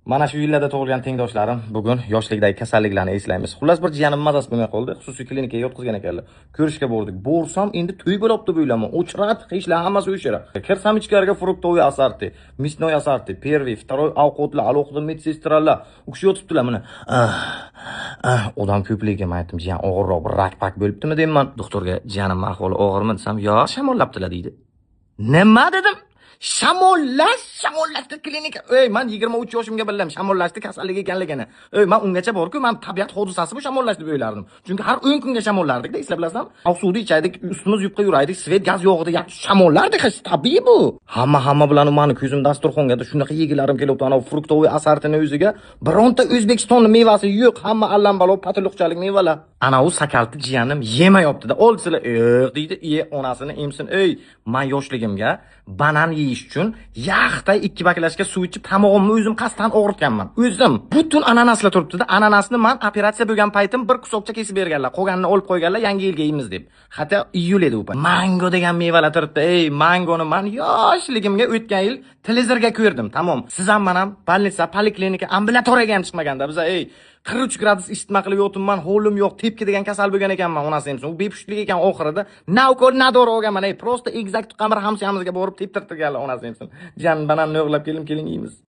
Mana shu yillarda tug'ilgan tengdoshlarim bugun yoshlikdagi kasalliklarni eslaymiz. Xullas bir jiyanim mazasi bo'lmay qoldi. Xususiy klinikaga yotqizgan ekanlar. Ko'rishga bordik. Borsam endi to'y bo'libdi bo'ylaman. O'chrat, qishlar hammasi o'shira. Kirsam ichkariga fruktoviy asarti, misnoy asarti, первый, второй ovqatlar, alohida medsestralar. U kishi yotibdilar mana. Odam ko'pligiga men aytdim, jiyan og'irroq bir rak-pak bo'libdimi deyman. Doktorga jiyanim ahvoli og'irmi desam, "Yo, shamollabdilar" deydi. Nima dedim? Shamollashdi klinika. Men 23 yoshimga bildim shamollashdi kasalligi ekanligini. Men ungacha borku, men tabiat hodisasi bu shamollashdi deb o'ylardim. Chunki har 10 kunga shamollardik-da, eslab bilasizmi? Oqsuvni ichaydik, ustimiz yupqa yuraydik, svet gaz yo'g'ida shamollardik, hech tabiiy bu. Hamma bilan meni ko'zim dasturxonga shunaqa yegilarim kelyapti, ana fruktoviy asartini o'ziga. Bironta O'zbekistonning mevasi yo'q, hamma allambalo patoloqchalik mevalar. Ana u sakalti jiyanim yemayapti-da. Oldilar, deydi, onasini emsin. Men yoshligimga banan yeyish uchun yaxtay 2 baklashga suv ichib tomog'imni o'zim qasddan og'ritganman. O'zim butun ananaslar turibdi-da. Ananasni men operatsiya bo'lgan paytim bir kusokcha kesib berganlar. Qolganini olib qo'yganlar, yangi yilga yeymiz deb. Hatto iyul edi u payt. Mango degan mevalar turibdi. Mangoni men yoshligimga o'tgan yil televizorga ko'rdim. Tamom. Siz ham men ham больница, poliklinika, ambulatoriyaga ham chiqmaganda biz 43 gradus isitma qilib yotibman, ho'lim yo'q, tepki degan kasal bo'lgan ekanman, onasi ham. U bepushtlik ekan oxirida. Navkor nador olganman. Prosta exact qamir hamsiyamizga borib teptirtirganlar onasi ham. Jan bananni o'g'lab keling yeymiz.